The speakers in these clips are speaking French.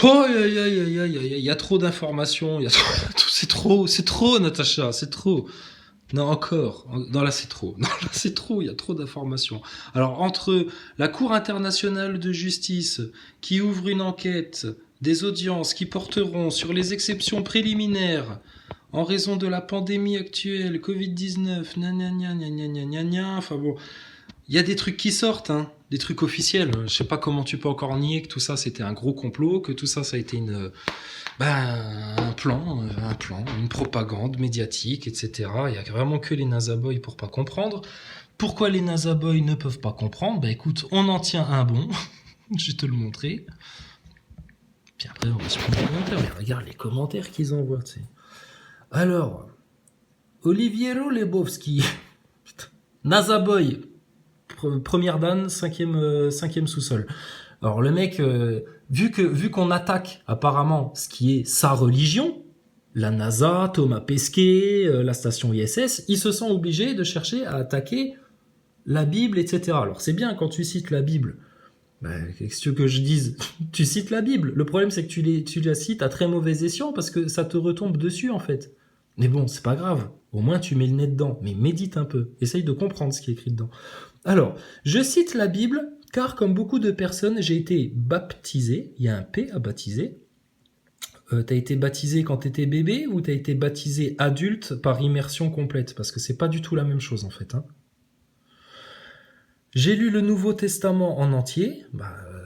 Oh, il y a trop d'informations. C'est trop, Natacha, c'est trop. Non, encore. Non, là, c'est trop. Non, là, c'est trop. Il y a trop d'informations. Alors, entre la Cour internationale de justice qui ouvre une enquête, des audiences qui porteront sur les exceptions préliminaires en raison de la pandémie actuelle, Covid-19, enfin bon, il y a des trucs qui sortent, hein, des trucs officiels. Je sais pas comment tu peux encore nier que tout ça c'était un gros complot, que tout ça ça a été un plan, une propagande médiatique, etc. Il y a vraiment que les Nazaboys pour pas comprendre. Pourquoi les Nazaboys ne peuvent pas comprendre? Bah écoute, on en tient un bon. Je vais te le montrer. Puis après on va sur les commentaires. Mais regarde les commentaires qu'ils envoient, tu sais. Alors, Oliviero Lebowski, Nazaboy, première dan, cinquième sous-sol. Alors le mec, vu qu'on attaque apparemment ce qui est sa religion, la NASA, Thomas Pesquet, la station ISS, il se sent obligé de chercher à attaquer la Bible, etc. Alors c'est bien quand tu cites la Bible. Qu'est-ce que tu veux que je dise? Tu cites la Bible. Le problème c'est que tu la cites à très mauvais escient parce que ça te retombe dessus en fait. Mais bon, c'est pas grave. Au moins, tu mets le nez dedans. Mais médite un peu. Essaye de comprendre ce qui est écrit dedans. Alors, je cite la Bible, car comme beaucoup de personnes, j'ai été baptisé. Il y a un P à baptiser. T'as été baptisé quand t'étais bébé ou t'as été baptisé adulte par immersion complète? Parce que c'est pas du tout la même chose, en fait. Hein. J'ai lu le Nouveau Testament en entier.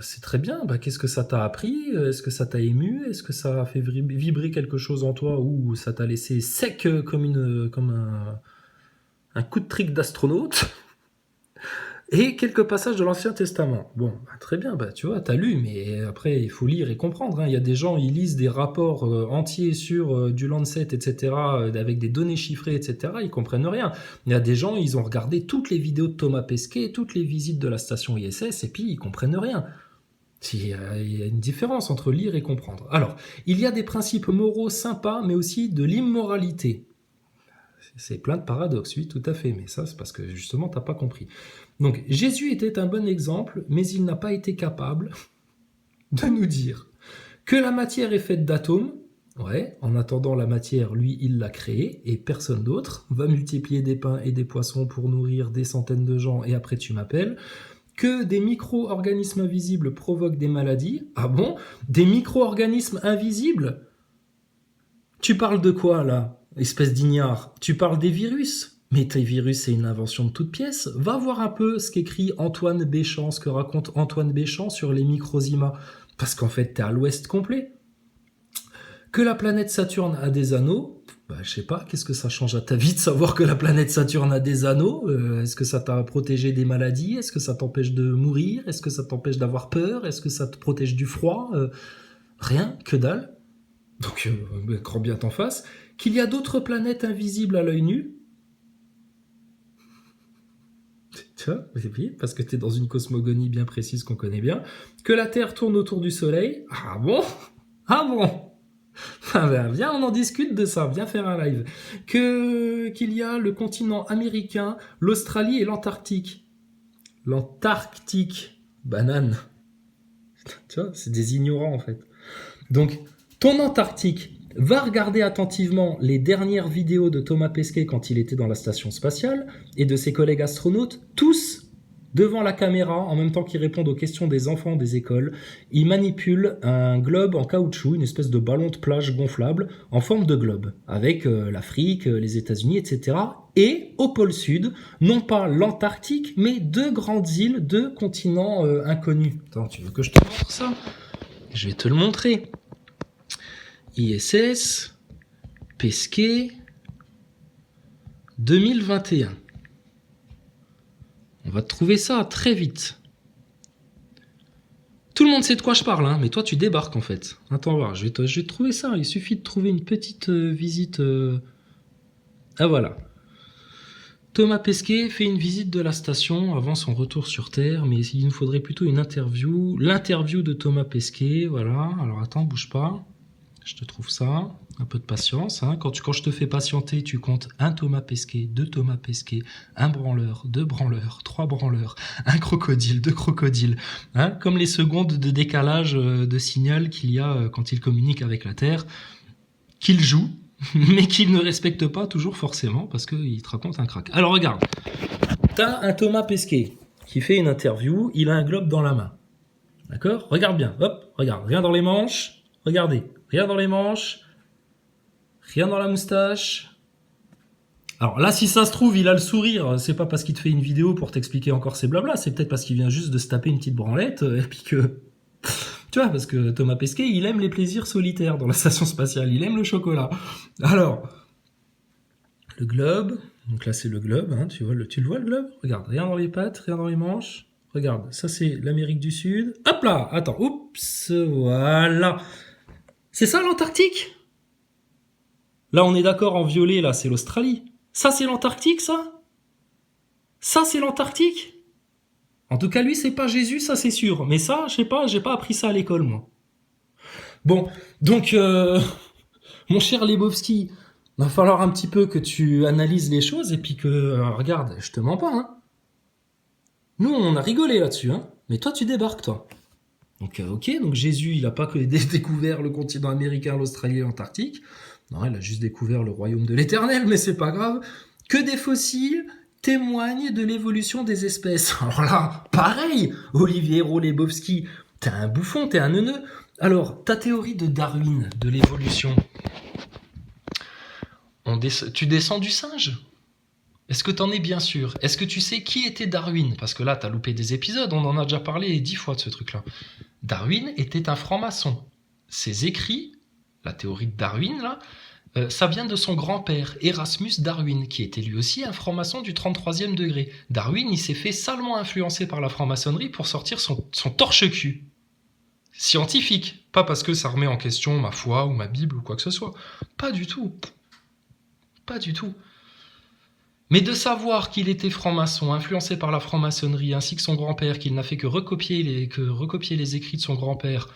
C'est très bien. Qu'est-ce que ça t'a appris? Est-ce que ça t'a ému? Est-ce que ça a fait vibrer quelque chose en toi ou ça t'a laissé sec comme un coup de trick d'astronaute? Et quelques passages de l'Ancien Testament. Bon, très bien, tu vois, t'as lu, mais après, il faut lire et comprendre. Hein. Il y a des gens, ils lisent des rapports entiers sur du Lancet, etc., avec des données chiffrées, etc., ils comprennent rien. Il y a des gens, ils ont regardé toutes les vidéos de Thomas Pesquet, toutes les visites de la station ISS, et puis ils comprennent rien. Il y a une différence entre lire et comprendre. Alors, il y a des principes moraux sympas, mais aussi de l'immoralité. C'est plein de paradoxes, oui, tout à fait, mais ça, c'est parce que justement, t'as pas compris. Donc, Jésus était un bon exemple, mais il n'a pas été capable de nous dire que la matière est faite d'atomes. Ouais, en attendant la matière, lui, il l'a créée, et personne d'autre va multiplier des pains et des poissons pour nourrir des centaines de gens, et après tu m'appelles. Que des micro-organismes invisibles provoquent des maladies. Ah bon? Des micro-organismes invisibles? Tu parles de quoi, là, espèce d'ignare? Tu parles des virus? Mais tes virus, c'est une invention de toute pièce. Va voir un peu ce qu'écrit Antoine Béchamp, ce que raconte Antoine Béchamp sur les microzymas. Parce qu'en fait, t'es à l'ouest complet. Que la planète Saturne a des anneaux, je sais pas, qu'est-ce que ça change à ta vie de savoir que la planète Saturne a des anneaux? Est-ce que ça t'a protégé des maladies? Est-ce que ça t'empêche de mourir? Est-ce que ça t'empêche d'avoir peur? Est-ce que ça te protège du froid? Rien, que dalle. Donc, grand bien t'en face. Qu'il y a d'autres planètes invisibles à l'œil nu. Tu vois, parce que t'es dans une cosmogonie bien précise qu'on connaît bien. Que la Terre tourne autour du Soleil. Ah bon? Ah bon? Viens, on en discute de ça, viens faire un live. Qu'il y a le continent américain, l'Australie et l'Antarctique. L'Antarctique, banane. Tu vois, c'est des ignorants en fait. Donc, ton Antarctique, va regarder attentivement les dernières vidéos de Thomas Pesquet quand il était dans la station spatiale et de ses collègues astronautes, tous devant la caméra, en même temps qu'ils répondent aux questions des enfants des écoles. Ils manipulent un globe en caoutchouc, une espèce de ballon de plage gonflable en forme de globe, avec l'Afrique, les États-Unis, etc. Et au pôle sud, non pas l'Antarctique, mais deux grandes îles, deux continents inconnus. Attends, tu veux que je te montre ça? Je vais te le montrer. ISS, Pesquet, 2021. On va te trouver ça très vite. Tout le monde sait de quoi je parle, hein, mais toi tu débarques en fait. Attends voir, je vais te trouver ça. Il suffit de trouver une petite visite. Ah voilà. Thomas Pesquet fait une visite de la station avant son retour sur Terre, mais il nous faudrait plutôt une interview. L'interview de Thomas Pesquet, voilà. Alors attends, bouge pas. je te trouve ça. Un peu de patience. Hein. Quand je te fais patienter, tu comptes 1 Thomas Pesquet, 2 Thomas Pesquet, 1 branleur, 2 branleurs, 3 branleurs, 1 crocodile, 2 crocodiles. Hein. Comme les secondes de décalage de signal qu'il y a quand il communique avec la Terre, qu'il joue, mais qu'il ne respecte pas toujours forcément, parce qu'il te raconte un crack. Alors regarde, t'as un Thomas Pesquet qui fait une interview, il a un globe dans la main. D'accord ? Regarde bien, hop, regarde, rien dans les manches, regardez, rien dans les manches, rien dans la moustache. Alors là, si ça se trouve, il a le sourire, c'est pas parce qu'il te fait une vidéo pour t'expliquer encore ses blabla, c'est peut-être parce qu'il vient juste de se taper une petite branlette, et puis que... Tu vois, parce que Thomas Pesquet, il aime les plaisirs solitaires dans la station spatiale, il aime le chocolat. Alors, le globe, donc là c'est le globe, hein, tu le vois le globe ? Regarde, rien dans les pattes, rien dans les manches. Regarde, ça c'est l'Amérique du Sud. Hop là, attends, oups, voilà. C'est ça l'Antarctique ? Là on est d'accord, en violet, là c'est l'Australie. Ça c'est l'Antarctique, ça ? Ça c'est l'Antarctique ? En tout cas lui c'est pas Jésus, ça c'est sûr. Mais ça, je sais pas, j'ai pas appris ça à l'école moi. Bon, donc mon cher Lebowski, va falloir un petit peu que tu analyses les choses et puis que, regarde, je te mens pas, hein. Nous, on a rigolé là-dessus, hein. Mais toi, tu débarques, toi. Donc, ok, donc Jésus, il a pas que découvert le continent américain, l'Australie et l'Antarctique. Non, il a juste découvert le royaume de l'Éternel, mais c'est pas grave. Que des fossiles témoignent de l'évolution des espèces. Alors là, pareil, Olivier Hérault Lebowski, t'es un bouffon, t'es un neuneu. Alors, ta théorie de Darwin, de l'évolution, tu descends du singe ? Est-ce que t'en es bien sûr ? Est-ce que tu sais qui était Darwin ? Parce que là, t'as loupé des épisodes, on en a déjà parlé 10 fois de ce truc-là. Darwin était un franc-maçon. Ses écrits, la théorie de Darwin, là, ça vient de son grand-père, Erasmus Darwin, qui était lui aussi un franc-maçon du 33e degré. Darwin, il s'est fait salement influencer par la franc-maçonnerie pour sortir son torche-cul. Scientifique. Pas parce que ça remet en question ma foi ou ma Bible ou quoi que ce soit. Pas du tout. Pas du tout. Mais de savoir qu'il était franc-maçon, influencé par la franc-maçonnerie, ainsi que son grand-père, qu'il n'a fait que recopier les écrits de son grand-père,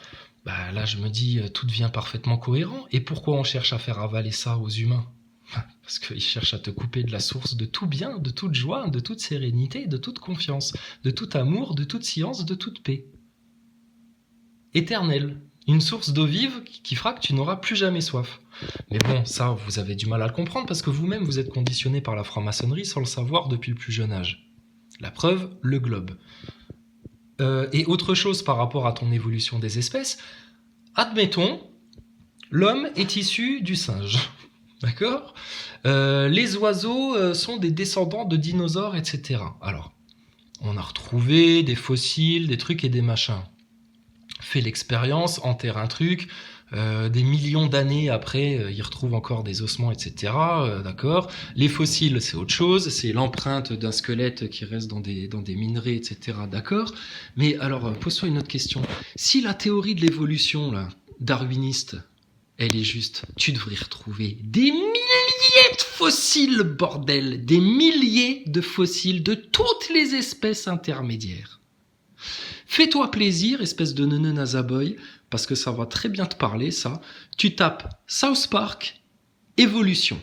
bah là je me dis, tout devient parfaitement cohérent. Et pourquoi on cherche à faire avaler ça aux humains ? Parce qu'ils cherchent à te couper de la source de tout bien, de toute joie, de toute sérénité, de toute confiance, de tout amour, de toute science, de toute paix. Éternelle. Une source d'eau vive qui fera que tu n'auras plus jamais soif. Mais bon, ça, vous avez du mal à le comprendre parce que vous-même, vous êtes conditionné par la franc-maçonnerie sans le savoir depuis le plus jeune âge. La preuve, le globe. Et autre chose par rapport à ton évolution des espèces, admettons, l'homme est issu du singe. D'accord ? Les oiseaux sont des descendants de dinosaures, etc. Alors, on a retrouvé des fossiles, des trucs et des machins. Fait l'expérience, enterre un truc, des millions d'années après, il retrouve encore des ossements, etc. D'accord. Les fossiles, c'est autre chose, c'est l'empreinte d'un squelette qui reste dans des minerais, etc. D'accord. Mais alors, pose-toi une autre question. Si la théorie de l'évolution, là, darwiniste, elle est juste, tu devrais retrouver des milliers de fossiles, bordel, des milliers de fossiles de toutes les espèces intermédiaires. Fais-toi plaisir, espèce de neuneu nazaboy, parce que ça va très bien te parler, ça. Tu tapes South Park, évolution.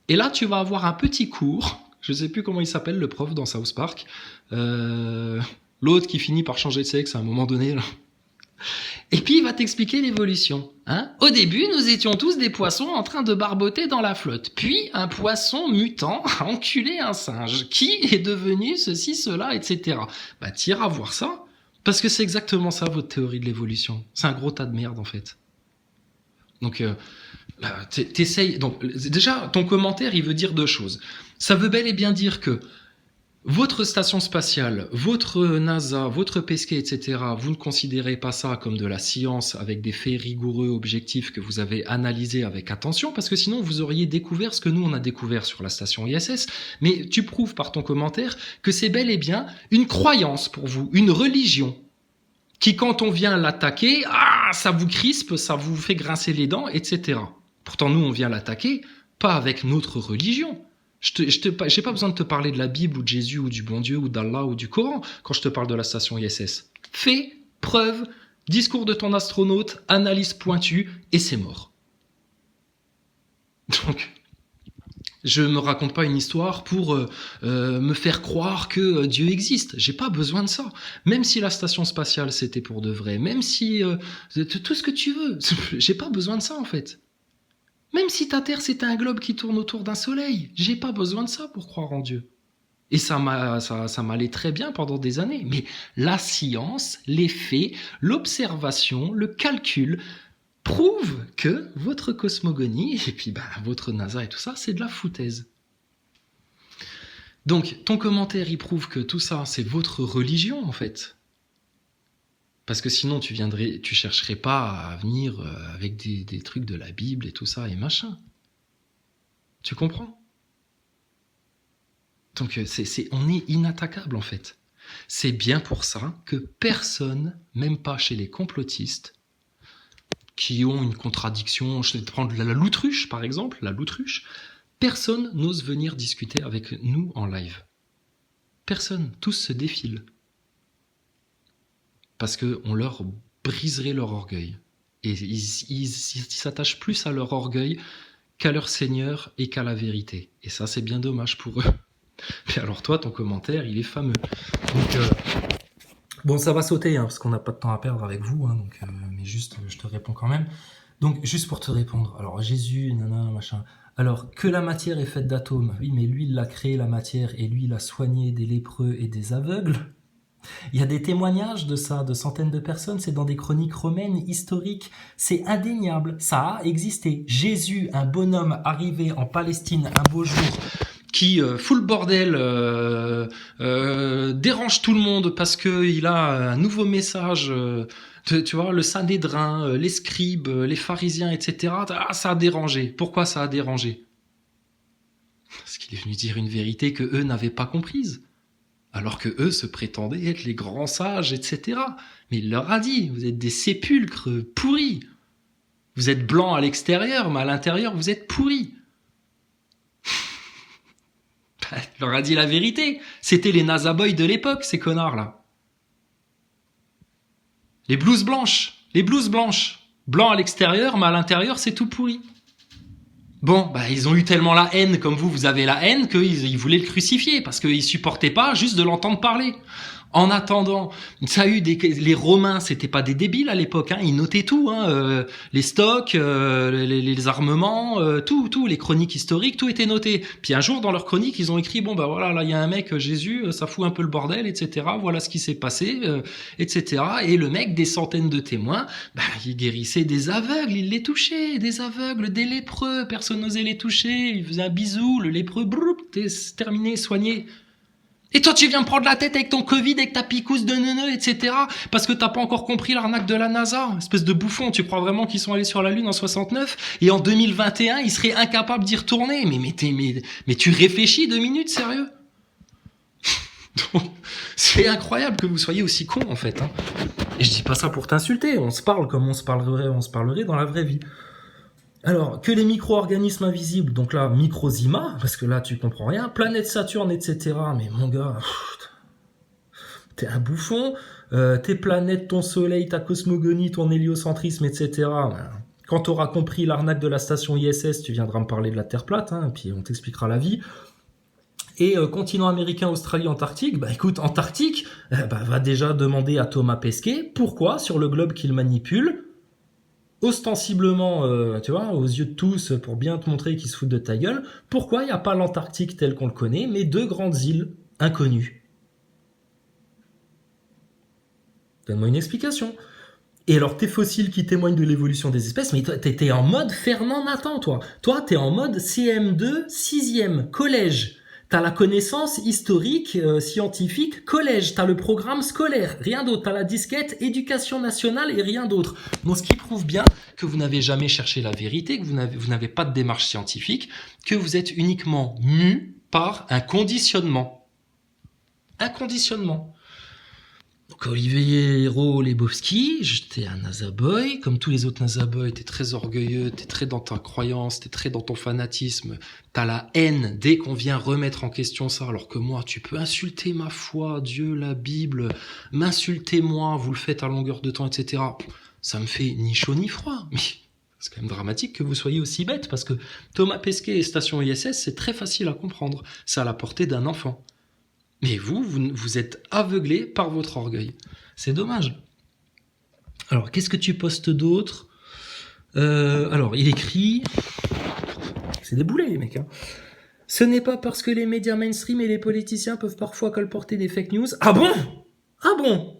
Et là, tu vas avoir un petit cours. Je ne sais plus comment il s'appelle, le prof dans South Park. L'autre qui finit par changer de sexe à un moment donné, là. Et puis, il va t'expliquer l'évolution. Hein ? Au début, nous étions tous des poissons en train de barboter dans la flotte. Puis, un poisson mutant a enculé un singe. Qui est devenu ceci, cela, etc. Bah, t'iras voir ça. Parce que c'est exactement ça, votre théorie de l'évolution. C'est un gros tas de merde, en fait. Donc, t'essayes... Donc, déjà, ton commentaire, il veut dire deux choses. Ça veut bel et bien dire que votre station spatiale, votre NASA, votre Pesquet, etc., vous ne considérez pas ça comme de la science avec des faits rigoureux, objectifs que vous avez analysés avec attention, parce que sinon vous auriez découvert ce que nous on a découvert sur la station ISS. Mais tu prouves par ton commentaire que c'est bel et bien une croyance pour vous, une religion, qui quand on vient l'attaquer, ça vous crispe, ça vous fait grincer les dents, etc. Pourtant nous on vient l'attaquer, pas avec notre religion. J'ai pas besoin de te parler de la Bible ou de Jésus ou du bon Dieu ou d'Allah ou du Coran quand je te parle de la station ISS. Fait, preuve, discours de ton astronaute, analyse pointue et c'est mort. Donc, je me raconte pas une histoire pour me faire croire que Dieu existe. J'ai pas besoin de ça. Même si la station spatiale c'était pour de vrai, même si tout ce que tu veux, j'ai pas besoin de ça en fait. Même si ta Terre c'était un globe qui tourne autour d'un soleil, j'ai pas besoin de ça pour croire en Dieu. Et ça m'allait très bien pendant des années. Mais la science, les faits, l'observation, le calcul prouvent que votre cosmogonie, et puis votre NASA et tout ça, c'est de la foutaise. Donc, ton commentaire, il prouve que tout ça, c'est votre religion, en fait. Parce que sinon, tu chercherais pas à venir avec des trucs de la Bible et tout ça et machin. Tu comprends ? Donc, on est inattaquable, en fait. C'est bien pour ça que personne, même pas chez les complotistes, qui ont une contradiction, je vais prendre la Loutruche, par exemple, la Loutruche, personne n'ose venir discuter avec nous en live. Personne, tous se défilent. Parce qu'on leur briserait leur orgueil. Et ils s'attachent plus à leur orgueil qu'à leur Seigneur et qu'à la vérité. Et ça, c'est bien dommage pour eux. Mais alors toi, ton commentaire, il est fameux. Donc, bon, ça va sauter, parce qu'on n'a pas de temps à perdre avec vous, mais juste, je te réponds quand même. Donc, juste pour te répondre, alors Jésus, machin. Alors, que la matière est faite d'atomes, oui, mais lui, il a créé la matière et lui, il a soigné des lépreux et des aveugles. Il y a des témoignages de ça, de centaines de personnes, c'est dans des chroniques romaines historiques, c'est indéniable, ça a existé. Jésus, un bonhomme arrivé en Palestine un beau jour, qui fout le bordel, dérange tout le monde parce qu'il a un nouveau message, tu vois, le Sanhédrin, les scribes, les pharisiens, etc. Ah, ça a dérangé. Pourquoi ça a dérangé ? Parce qu'il est venu dire une vérité que eux n'avaient pas comprise. Alors que eux se prétendaient être les grands sages, etc. Mais il leur a dit, vous êtes des sépulcres pourris. Vous êtes blancs à l'extérieur, mais à l'intérieur, vous êtes pourris. Il leur a dit la vérité. C'était les NASA boys de l'époque, ces connards-là. Les blouses blanches. Blancs à l'extérieur, mais à l'intérieur, c'est tout pourri. Bon, ils ont eu tellement la haine, comme vous avez la haine, qu'ils voulaient le crucifier, parce qu'ils supportaient pas juste de l'entendre parler. En attendant, ça a eu les Romains, c'était pas des débiles à l'époque, ils notaient tout, les stocks, les armements, tout, les chroniques historiques, tout était noté. Puis un jour dans leurs chroniques, ils ont écrit voilà, là il y a un mec, Jésus, ça fout un peu le bordel, etc. Voilà ce qui s'est passé, etc. Et le mec, des centaines de témoins, il guérissait des aveugles, il les touchait, des aveugles, des lépreux, personne n'osait les toucher, il faisait un bisou, le lépreux, t'es terminé, soigné. Et toi, tu viens me prendre la tête avec ton Covid, avec ta picouse de neuneu, etc. Parce que t'as pas encore compris l'arnaque de la NASA. Espèce de bouffon, tu crois vraiment qu'ils sont allés sur la Lune en 69 et en 2021, ils seraient incapables d'y retourner. Mais tu réfléchis 2 minutes, sérieux? Donc, c'est incroyable que vous soyez aussi con, en fait. Et je dis pas ça pour t'insulter. On se parle comme on se parlerait dans la vraie vie. Alors, que les micro-organismes invisibles, donc là, Microzima, parce que là, tu comprends rien, planète Saturne, etc. Mais mon gars, t'es un bouffon, tes planètes, ton soleil, ta cosmogonie, ton héliocentrisme, etc. Quand t'auras compris l'arnaque de la station ISS, tu viendras me parler de la Terre plate, puis on t'expliquera la vie. Et continent américain, Australie, Antarctique, écoute, Antarctique, va déjà demander à Thomas Pesquet pourquoi, sur le globe qu'il manipule, ostensiblement, tu vois, aux yeux de tous, pour bien te montrer qu'ils se foutent de ta gueule, pourquoi il n'y a pas l'Antarctique tel qu'on le connaît, mais 2 grandes îles inconnues? Donne-moi une explication. Et alors, tes fossiles qui témoignent de l'évolution des espèces, mais t'es en mode Fernand Nathan, toi. Toi, t'es en mode CM2, 6e, collège. T'as la connaissance historique, scientifique, collège. T'as le programme scolaire, rien d'autre. T'as la disquette éducation nationale et rien d'autre. Donc, ce qui prouve bien que vous n'avez jamais cherché la vérité, que vous n'avez pas de démarche scientifique, que vous êtes uniquement mu par un conditionnement. Un conditionnement. Donc Olivier Lebowski, j'étais un NASA boy, comme tous les autres NASA boys, t'es très orgueilleux, t'es très dans ta croyance, t'es très dans ton fanatisme, t'as la haine dès qu'on vient remettre en question ça, alors que moi, tu peux insulter ma foi, Dieu, la Bible, m'insulter moi, vous le faites à longueur de temps, etc. Ça me fait ni chaud ni froid, mais C'est quand même dramatique que vous soyez aussi bête, parce que Thomas Pesquet et Station ISS, c'est très facile à comprendre. C'est à la portée d'un enfant. Mais vous êtes aveuglé par votre orgueil. C'est dommage. Alors, qu'est-ce que tu postes d'autre ? Alors, il écrit... C'est des boulets, les mecs. Hein. Ce n'est pas parce que les médias mainstream et les politiciens peuvent parfois colporter des fake news. Ah bon ? Ah bon ?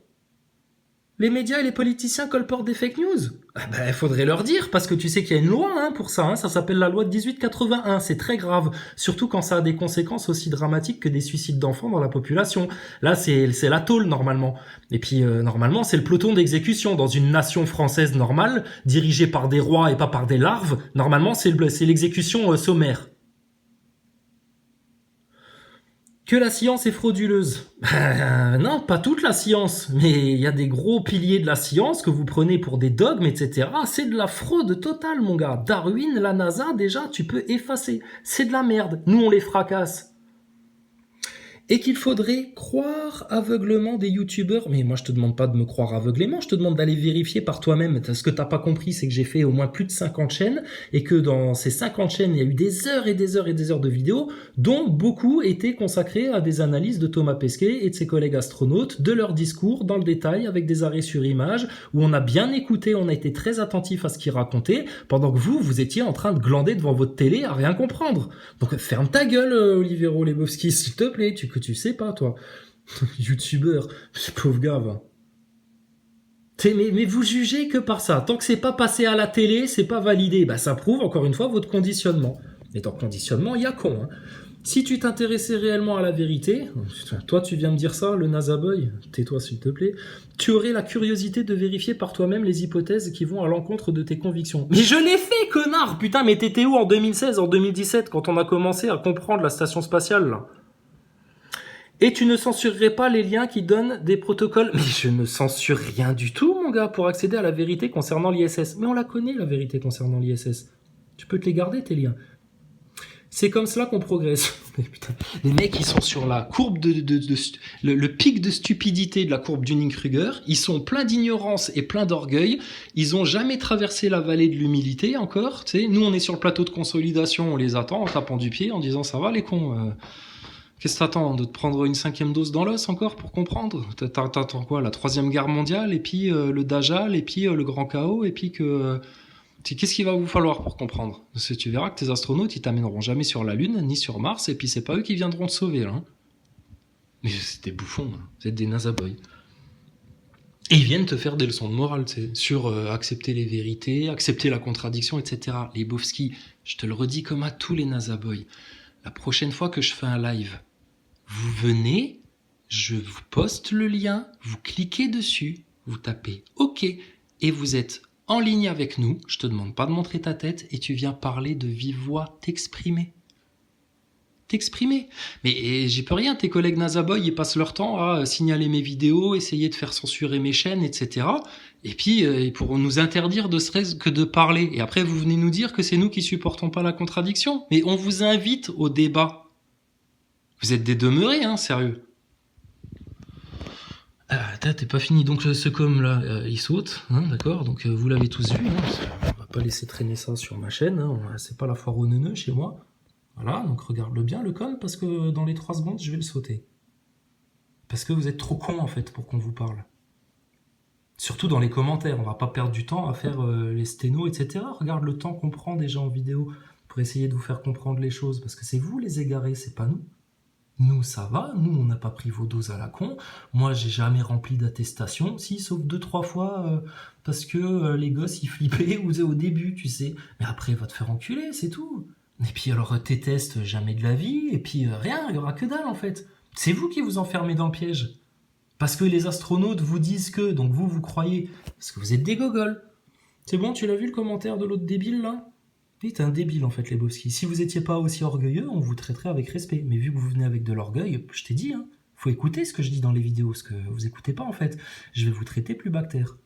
Les médias et les politiciens colportent des fake news ? Ah ben, il faudrait leur dire, parce que tu sais qu'il y a une loi pour ça. Ça s'appelle la loi de 1881. C'est très grave, surtout quand ça a des conséquences aussi dramatiques que des suicides d'enfants dans la population. Là, c'est la tôle, normalement. Et puis, normalement, c'est le peloton d'exécution. Dans une nation française normale, dirigée par des rois et pas par des larves, normalement, c'est l'exécution sommaire. Que la science est frauduleuse. Non, pas toute la science, mais il y a des gros piliers de la science que vous prenez pour des dogmes, etc. C'est de la fraude totale, mon gars. Darwin, la NASA, déjà, tu peux effacer. C'est de la merde. Nous, on les fracasse. Et qu'il faudrait croire aveuglement des youtubeurs. Mais moi, je te demande pas de me croire aveuglément, je te demande d'aller vérifier par toi-même. Ce que t'as pas compris, c'est que j'ai fait au moins plus de 50 chaînes, et que dans ces 50 chaînes, il y a eu des heures et des heures et des heures de vidéos, dont beaucoup étaient consacrées à des analyses de Thomas Pesquet et de ses collègues astronautes, de leurs discours dans le détail, avec des arrêts sur image, où on a bien écouté, on a été très attentif à ce qu'ils racontaient, pendant que vous étiez en train de glander devant votre télé à rien comprendre. Donc ferme ta gueule, Olivero Lebowski, s'il te plaît, que tu sais pas, toi. Youtubeur, pauvre gars, va. Mais vous jugez que par ça. Tant que c'est pas passé à la télé, c'est pas validé. Bah, ça prouve, encore une fois, votre conditionnement. Mais dans conditionnement, il y a con. Si tu t'intéressais réellement à la vérité, toi tu viens me dire ça, le NASA Boy, tais-toi s'il te plaît, tu aurais la curiosité de vérifier par toi-même les hypothèses qui vont à l'encontre de tes convictions. Mais je l'ai fait, connard. Putain, mais t'étais où en 2016, en 2017, quand on a commencé à comprendre la station spatiale, là ? Et tu ne censurerais pas les liens qui donnent des protocoles. Mais je ne censure rien du tout, mon gars, pour accéder à la vérité concernant l'ISS. Mais on la connaît, la vérité concernant l'ISS. Tu peux te les garder, tes liens. C'est comme cela qu'on progresse. Putain. Les mecs, ils sont sur la courbe le pic de stupidité de la courbe Dunning-Kruger. Ils sont pleins d'ignorance et pleins d'orgueil. Ils ont jamais traversé la vallée de l'humilité encore. Tu sais, nous, on est sur le plateau de consolidation. On les attend en tapant du pied, en disant ça va, les cons. Qu'est-ce que t'attends ? De te prendre une 5e dose dans l'os encore pour comprendre ? T'attends quoi ? La 3e guerre mondiale, et puis le Dajjal, et puis le grand chaos, et puis que... Qu'est-ce qu'il va vous falloir pour comprendre ? Parce que tu verras que tes astronautes, ils t'amèneront jamais sur la Lune, ni sur Mars, et puis c'est pas eux qui viendront te sauver, là. Mais c'est des bouffons, vous êtes des NASA boys. Et ils viennent te faire des leçons de morale, tu sais, sur accepter les vérités, accepter la contradiction, etc. Les Bofski, je te le redis comme à tous les NASA boys. La prochaine fois que je fais un live, vous venez, je vous poste le lien, vous cliquez dessus, vous tapez OK, et vous êtes en ligne avec nous. Je te demande pas de montrer ta tête, et tu viens parler de vive voix, t'exprimer. Mais j'y peux rien, tes collègues NasaBoy, ils passent leur temps à signaler mes vidéos, essayer de faire censurer mes chaînes, etc. Et puis, pour nous interdire de serait-ce que de parler. Et après, vous venez nous dire que c'est nous qui supportons pas la contradiction. Mais on vous invite au débat. Vous êtes des demeurés, sérieux. T'es pas fini. Donc ce com-là, il saute, d'accord. Donc vous l'avez tous vu. On va pas laisser traîner ça sur ma chaîne. C'est pas la foire aux neuneux chez moi. Voilà, donc regarde-le bien, le com, parce que dans les 3 secondes, je vais le sauter. Parce que vous êtes trop cons, en fait, pour qu'on vous parle. Surtout dans les commentaires, on va pas perdre du temps à faire les sténos, etc. Regarde le temps qu'on prend déjà en vidéo pour essayer de vous faire comprendre les choses, parce que c'est vous les égarés, c'est pas nous. Nous, ça va, nous, on n'a pas pris vos doses à la con. Moi, j'ai jamais rempli d'attestation, si, sauf 2-3 fois, parce que les gosses, ils flippaient au début, tu sais. Mais après, va te faire enculer, c'est tout. Et puis alors tes tests, jamais de la vie, et puis rien, il y aura que dalle en fait. C'est vous qui vous enfermez dans le piège. Parce que les astronautes vous disent que, donc vous croyez, parce que vous êtes des gogoles. C'est bon, tu l'as vu le commentaire de l'autre débile là ? Oui, t'es un débile en fait, les Lebowski. Si vous étiez pas aussi orgueilleux, on vous traiterait avec respect. Mais vu que vous venez avec de l'orgueil, je t'ai dit, faut écouter ce que je dis dans les vidéos, ce que vous écoutez pas en fait. Je vais vous traiter plus bactère.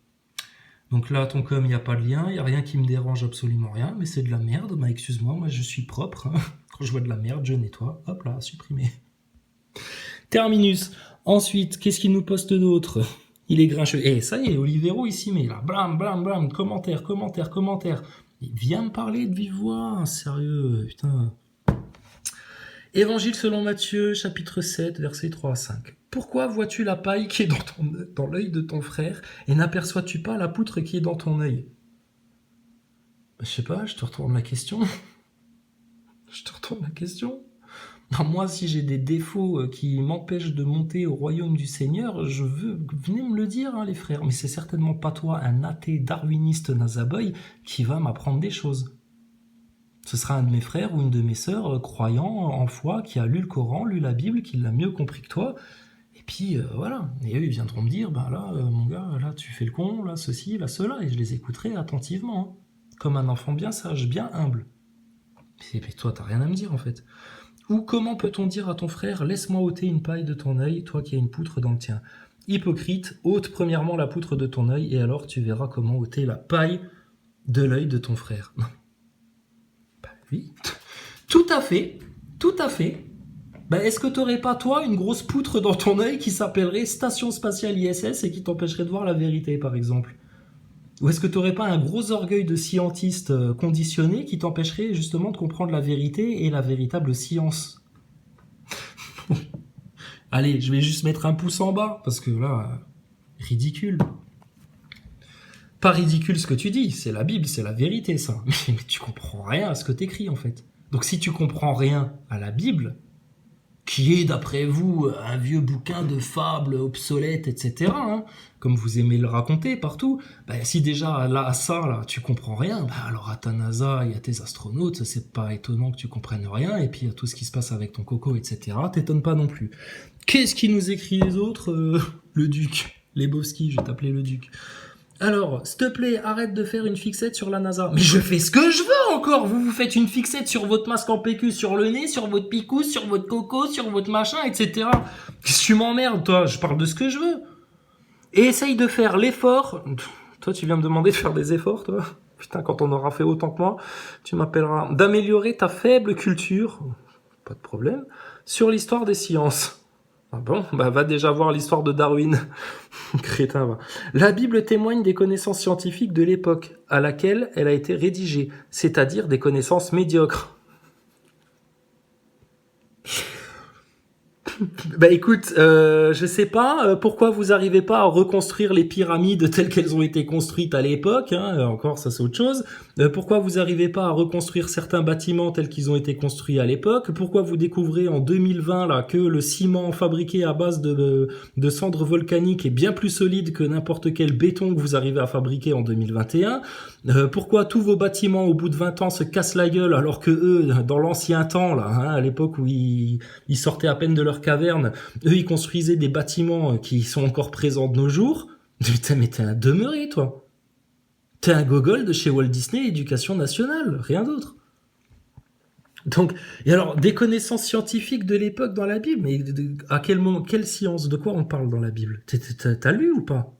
Donc là, ton com, il n'y a pas de lien, il n'y a rien qui me dérange, absolument rien, mais c'est de la merde, excuse-moi, moi je suis propre, quand je vois de la merde, je nettoie, hop là, supprimer. Terminus. Ensuite, qu'est-ce qu'il nous poste d'autre ? Il est grincheux. Ça y est, Olivero ici, mais là, blam, blam, blam, commentaire. Viens me parler de vive voix, sérieux, putain. Évangile selon Matthieu, chapitre 7, versets 3 à 5. Pourquoi vois-tu la paille qui est dans l'œil de ton frère et n'aperçois-tu pas la poutre qui est dans ton œil? Je sais pas, je te retourne la question. Non, moi, si j'ai des défauts qui m'empêchent de monter au royaume du Seigneur, venez me le dire, hein, les frères. Mais c'est certainement pas toi, un athée darwiniste nazaboy, qui va m'apprendre des choses. Ce sera un de mes frères ou une de mes sœurs croyant en foi, qui a lu le Coran, lu la Bible, qui l'a mieux compris que toi. Et puis, voilà. Et eux, ils viendront me dire, ben là, mon gars, là, tu fais le con, là, ceci, là, cela. Et je les écouterai attentivement, hein, comme un enfant bien sage, bien humble. Et toi, t'as rien à me dire, en fait. Ou comment peut-on dire à ton frère, laisse-moi ôter une paille de ton œil, toi qui as une poutre dans le tien? Hypocrite, ôte premièrement la poutre de ton œil, et alors tu verras comment ôter la paille de l'œil de ton frère. Non. Bah oui, tout à fait. Bah, est-ce que t'aurais pas, toi, une grosse poutre dans ton œil qui s'appellerait Station Spatiale ISS et qui t'empêcherait de voir la vérité, par exemple? Ou est-ce que tu n'aurais pas un gros orgueil de scientiste conditionné qui t'empêcherait justement de comprendre la vérité et la véritable science? Allez, je vais juste mettre un pouce en bas, parce que là, ridicule. Pas ridicule ce que tu dis, c'est la Bible, c'est la vérité ça. Mais tu comprends rien à ce que t'écris en fait. Donc si tu comprends rien à la Bible, qui est, d'après vous, un vieux bouquin de fables obsolètes, etc., hein, comme vous aimez le raconter partout, bah, si déjà là, ça, tu comprends rien, bah, alors à ta NASA et à tes astronautes, c'est pas étonnant que tu comprennes rien, et puis à tout ce qui se passe avec ton coco, etc., t'étonnes pas non plus. Qu'est-ce qui nous écrit les autres Le Duc. Lebowski, je vais t'appeler le Duc. Alors, s'il te plaît, arrête de faire une fixette sur la NASA. Mais je fais ce que je veux encore. Vous faites une fixette sur votre masque en PQ, sur le nez, sur votre picousse, sur votre coco, sur votre machin, etc. Qu'est-ce que tu m'emmerdes, toi? Je parle de ce que je veux. Et essaye de faire l'effort. Toi, tu viens me demander de faire des efforts, toi? Putain, quand on aura fait autant que moi, tu m'appelleras. D'améliorer ta faible culture, pas de problème, sur l'histoire des sciences. Ah bon, bah va déjà voir l'histoire de Darwin. Crétin, va. La Bible témoigne des connaissances scientifiques de l'époque à laquelle elle a été rédigée, c'est-à-dire des connaissances médiocres. Bah écoute, je sais pas pourquoi vous arrivez pas à reconstruire les pyramides telles qu'elles ont été construites à l'époque, hein, encore ça c'est autre chose. Pourquoi vous arrivez pas à reconstruire certains bâtiments tels qu'ils ont été construits à l'époque? Pourquoi vous découvrez en 2020 là que le ciment fabriqué à base de cendres volcaniques est bien plus solide que n'importe quel béton que vous arrivez à fabriquer en 2021? Pourquoi tous vos bâtiments au bout de 20 ans se cassent la gueule alors que eux, dans l'ancien temps là, hein, à l'époque où ils sortaient à peine de leur caverne, eux ils construisaient des bâtiments qui sont encore présents de nos jours? Putain, mais t'es un demeuré toi. T'es un gogol de chez Walt Disney Éducation Nationale, rien d'autre. Donc, et alors, des connaissances scientifiques de l'époque dans la Bible, mais à quel moment, quelle science, de quoi on parle dans la Bible? T'as lu ou pas?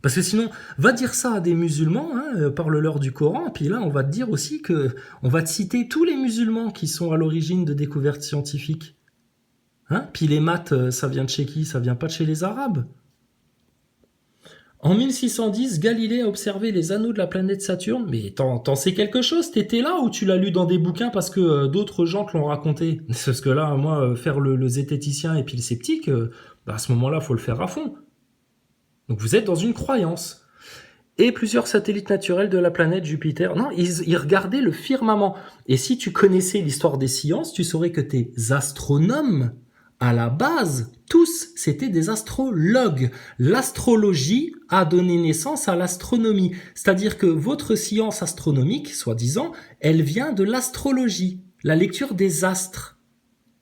Parce que sinon, va dire ça à des musulmans, hein, parle-leur du Coran, puis là, on va te dire aussi que, on va te citer tous les musulmans qui sont à l'origine de découvertes scientifiques. Hein? Puis les maths, ça vient de chez qui? Ça vient pas de chez les Arabes. En 1610, Galilée a observé les anneaux de la planète Saturne. Mais t'en sais quelque chose? T'étais là ou tu l'as lu dans des bouquins parce que d'autres gens te l'ont raconté? Parce que là, moi, faire le zététicien et puis le sceptique, bah, à ce moment-là, faut le faire à fond. Donc vous êtes dans une croyance. Et plusieurs satellites naturels de la planète Jupiter. Non, ils regardaient le firmament. Et si tu connaissais l'histoire des sciences, tu saurais que tes astronomes, à la base, tous, c'était des astrologues. L'astrologie a donné naissance à l'astronomie. C'est-à-dire que votre science astronomique, soi-disant, elle vient de l'astrologie, la lecture des astres.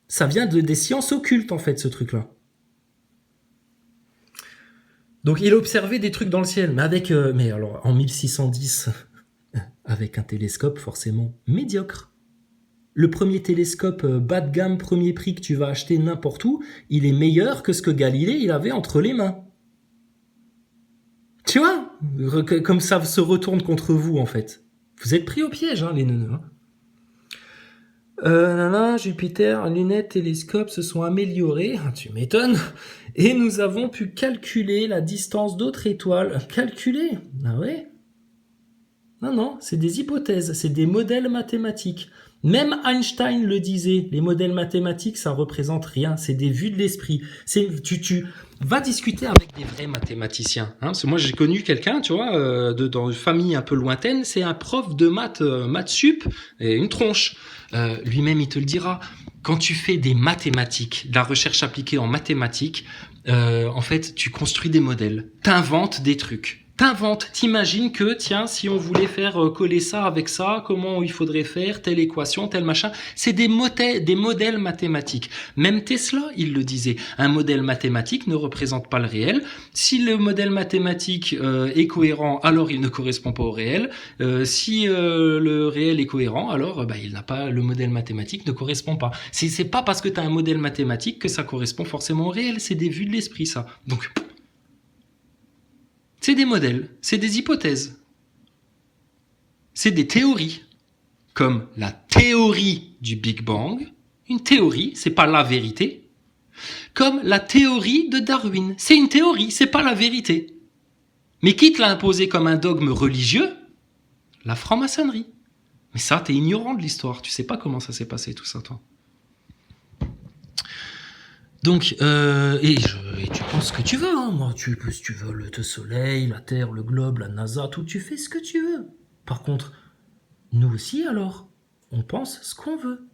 Ça vient des sciences occultes, en fait, ce truc-là. Donc il observait des trucs dans le ciel, mais alors en 1610, avec un télescope forcément médiocre. Le premier télescope bas de gamme, premier prix que tu vas acheter n'importe où, il est meilleur que ce que Galilée il avait entre les mains. Tu vois, comme ça se retourne contre vous en fait. Vous êtes pris au piège, hein, les neuneux. Jupiter, lunettes, télescopes se sont améliorés, tu m'étonnes, et nous avons pu calculer la distance d'autres étoiles. Calculer? Ah ouais? Non, Non, non, c'est des hypothèses, c'est des modèles mathématiques. Même Einstein le disait, les modèles mathématiques, ça représente rien, c'est des vues de l'esprit. Tu vas discuter avec des vrais mathématiciens. Hein, parce que moi, j'ai connu quelqu'un, tu vois, dans une famille un peu lointaine, c'est un prof de maths sup, et une tronche. Lui-même, il te le dira. Quand tu fais des mathématiques, de la recherche appliquée en mathématiques, en fait, tu construis des modèles, t'inventes des trucs. T'imagines que, tiens, si on voulait faire coller ça avec ça, comment il faudrait faire, telle équation, tel machin. C'est des modèles mathématiques. Même Tesla, il le disait. Un modèle mathématique ne représente pas le réel. Si le modèle mathématique est cohérent, alors il ne correspond pas au réel. Si le réel est cohérent, alors il n'a pas, le modèle mathématique ne correspond pas. C'est pas parce que tu as un modèle mathématique que ça correspond forcément au réel. C'est des vues de l'esprit, ça. Donc, c'est des modèles, c'est des hypothèses, c'est des théories, comme la théorie du Big Bang. Une théorie, c'est pas la vérité. Comme la théorie de Darwin, c'est une théorie, c'est pas la vérité. Mais qui te l'a imposé comme un dogme religieux? La franc-maçonnerie. Mais ça, t'es ignorant de l'histoire, tu sais pas comment ça s'est passé tout ça, toi. Donc, et tu penses ce que tu veux, hein, moi, si tu veux le soleil, la Terre, le globe, la NASA, tout, tu fais ce que tu veux. Par contre, nous aussi, alors, on pense ce qu'on veut.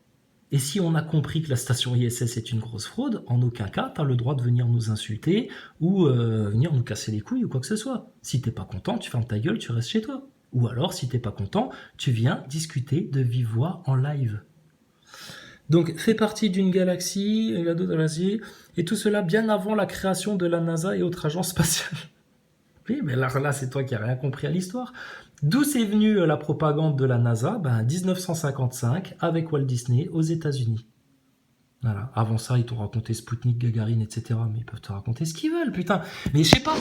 Et si on a compris que la station ISS est une grosse fraude, en aucun cas, t'as le droit de venir nous insulter ou venir nous casser les couilles ou quoi que ce soit. Si t'es pas content, tu fermes ta gueule, tu restes chez toi. Ou alors, si t'es pas content, tu viens discuter de vive voix en live. Donc, fait partie d'une galaxie, et tout cela bien avant la création de la NASA et autres agences spatiales. Oui, mais là c'est toi qui n'as rien compris à l'histoire. D'où c'est venu la propagande de la NASA? 1955, avec Walt Disney, aux États-Unis. Voilà. Avant ça, ils t'ont raconté Spoutnik, Gagarine, etc. Mais ils peuvent te raconter ce qu'ils veulent, putain. Mais je sais pas,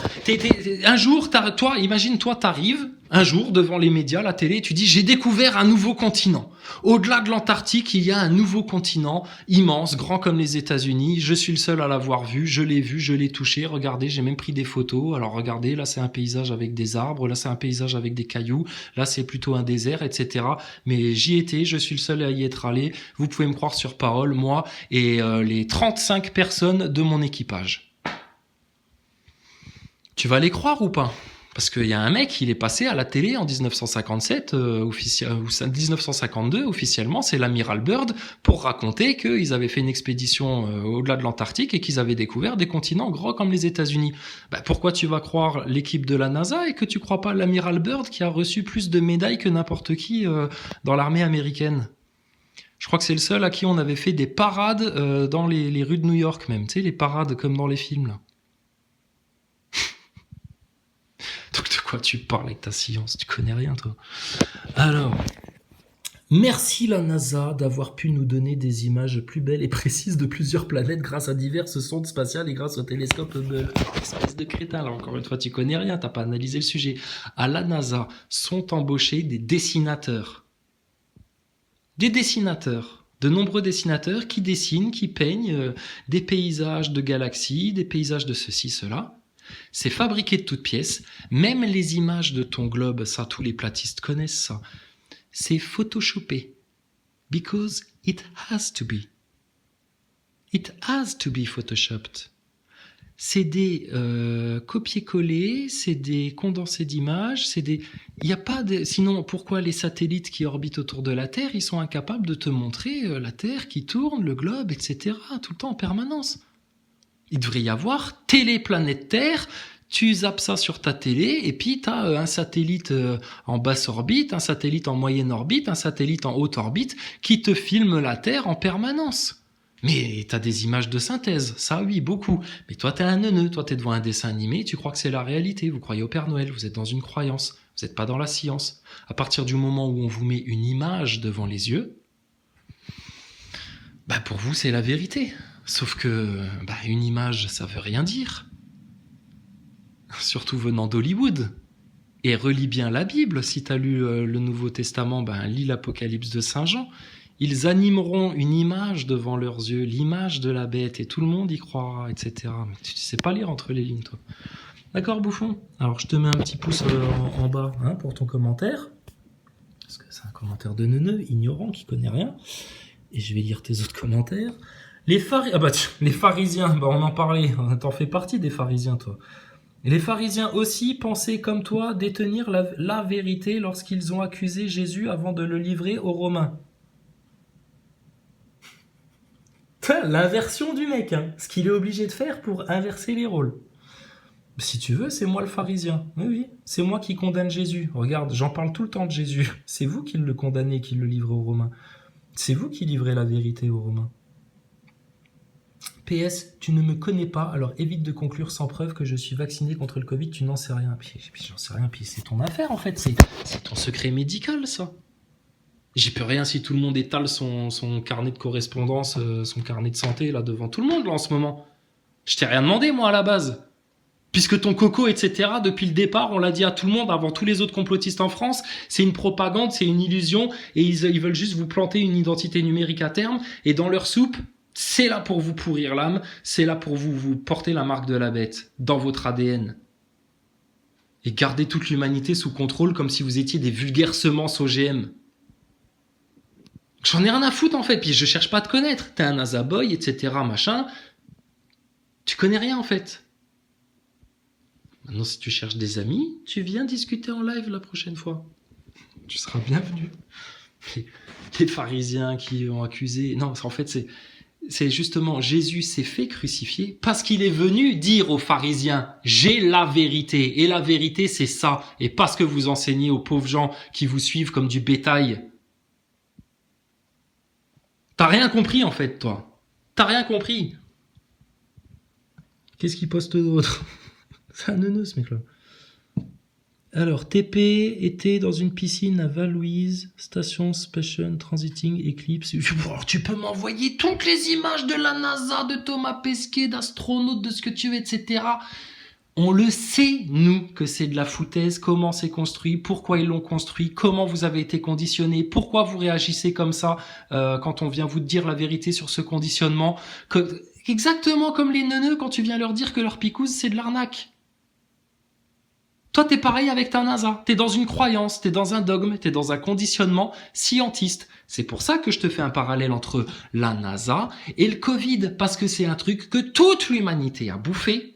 un jour, imagine-toi, t'arrives un jour devant les médias, la télé, et tu dis, j'ai découvert un nouveau continent. Au-delà de l'Antarctique, il y a un nouveau continent, immense, grand comme les États-Unis. Je suis le seul à l'avoir vu, je l'ai touché. Regardez, j'ai même pris des photos. Alors regardez, là c'est un paysage avec des arbres, là c'est un paysage avec des cailloux, là c'est plutôt un désert, etc. Mais j'y étais, je suis le seul à y être allé. Vous pouvez me croire sur parole, moi et les 35 personnes de mon équipage. Tu vas les croire ou pas? Parce qu'il y a un mec, il est passé à la télé en 1957, ou 1952 officiellement, c'est l'amiral Byrd, pour raconter qu'ils avaient fait une expédition au-delà de l'Antarctique et qu'ils avaient découvert des continents gros comme les États-Unis. Pourquoi tu vas croire l'équipe de la NASA et que tu crois pas l'amiral Byrd qui a reçu plus de médailles que n'importe qui dans l'armée américaine? Je crois que c'est le seul à qui on avait fait des parades dans les rues de New York même. Tu sais, les parades comme dans les films, là. Donc de quoi tu parles avec ta science? Tu connais rien, toi. Alors, merci la NASA d'avoir pu nous donner des images plus belles et précises de plusieurs planètes grâce à diverses sondes spatiales et grâce au télescope Hubble. Espèce de crétin, là, encore une fois, tu connais rien, t'as pas analysé le sujet. À la NASA sont embauchés des dessinateurs. De nombreux dessinateurs qui dessinent, qui peignent des paysages de galaxies, des paysages de ceci, cela. C'est fabriqué de toutes pièces. Même les images de ton globe, ça, tous les platistes connaissent ça. C'est photoshopé. Because it has to be. It has to be photoshopped. C'est des copier-coller, c'est des condensés d'images, il y a pas de... Sinon, pourquoi les satellites qui orbitent autour de la Terre, ils sont incapables de te montrer la Terre qui tourne, le globe, etc., tout le temps en permanence? Il devrait y avoir téléplanète Terre, tu zappes ça sur ta télé, et puis tu as un satellite en basse orbite, un satellite en moyenne orbite, un satellite en haute orbite, qui te filme la Terre en permanence. Mais t'as des images de synthèse, ça oui, beaucoup. Mais toi t'es un neuneu, toi t'es devant un dessin animé, tu crois que c'est la réalité, vous croyez au Père Noël, vous êtes dans une croyance, vous n'êtes pas dans la science. À partir du moment où on vous met une image devant les yeux, pour vous c'est la vérité. Sauf que une image, ça veut rien dire. Surtout venant d'Hollywood. Et relis bien la Bible, si t'as lu le Nouveau Testament, lis l'Apocalypse de Saint Jean. Ils animeront une image devant leurs yeux, l'image de la bête, et tout le monde y croira, etc. Mais tu sais pas lire entre les lignes, toi. D'accord, bouffon? Alors, je te mets un petit pouce en bas pour ton commentaire. parce que c'est un commentaire de neuneu, ignorant, qui connaît rien. Et je vais lire tes autres commentaires. Les pharisiens, bah on en parlait, t'en fais partie des pharisiens, toi. Et les pharisiens aussi pensaient comme toi détenir la vérité lorsqu'ils ont accusé Jésus avant de le livrer aux Romains. L'inversion du mec, hein. Ce qu'il est obligé de faire pour inverser les rôles. Si tu veux, c'est moi le pharisien. Oui, oui, c'est moi qui condamne Jésus. Regarde, j'en parle tout le temps de Jésus. C'est vous qui le condamnez, qui le livrez aux Romains. C'est vous qui livrez la vérité aux Romains. PS, tu ne me connais pas, alors évite de conclure sans preuve que je suis vacciné contre le Covid, tu n'en sais rien. Puis j'en sais rien, puis c'est ton affaire en fait, c'est ton secret médical ça. J'y peux rien si tout le monde étale son carnet de correspondance, son carnet de santé là devant tout le monde là en ce moment. Je t'ai rien demandé moi à la base. Puisque ton coco, etc., depuis le départ, on l'a dit à tout le monde, avant tous les autres complotistes en France, c'est une propagande, c'est une illusion, et ils veulent juste vous planter une identité numérique à terme, et dans leur soupe, c'est là pour vous pourrir l'âme, c'est là pour vous porter la marque de la bête, dans votre ADN. Et garder toute l'humanité sous contrôle comme si vous étiez des vulgaires semences OGM. J'en ai rien à foutre en fait, puis je cherche pas à te connaître. T'es un nazaboy, etc., machin. Tu connais rien en fait. Maintenant, si tu cherches des amis, tu viens discuter en live la prochaine fois. Tu seras bienvenu. Les pharisiens qui ont accusé... Non, en fait, c'est justement Jésus s'est fait crucifier parce qu'il est venu dire aux pharisiens « J'ai la vérité ». Et la vérité, c'est ça. Et pas ce que vous enseignez aux pauvres gens qui vous suivent comme du bétail. T'as rien compris, en fait, toi. T'as rien compris. Qu'est-ce qu'il poste d'autre ? C'est un neuneu, ce mec-là. Alors, TP était dans une piscine à Val-Louise, station Special Transiting Eclipse. Alors, tu peux m'envoyer toutes les images de la NASA, de Thomas Pesquet, d'astronautes, de ce que tu veux, etc. On le sait, nous, que c'est de la foutaise, comment c'est construit, pourquoi ils l'ont construit, comment vous avez été conditionné, pourquoi vous réagissez comme ça quand on vient vous dire la vérité sur ce conditionnement. Exactement comme les neuneux quand tu viens leur dire que leur picouse, c'est de l'arnaque. Toi, t'es pareil avec ta NASA. T'es dans une croyance, t'es dans un dogme, t'es dans un conditionnement scientiste. C'est pour ça que je te fais un parallèle entre la NASA et le Covid, parce que c'est un truc que toute l'humanité a bouffé,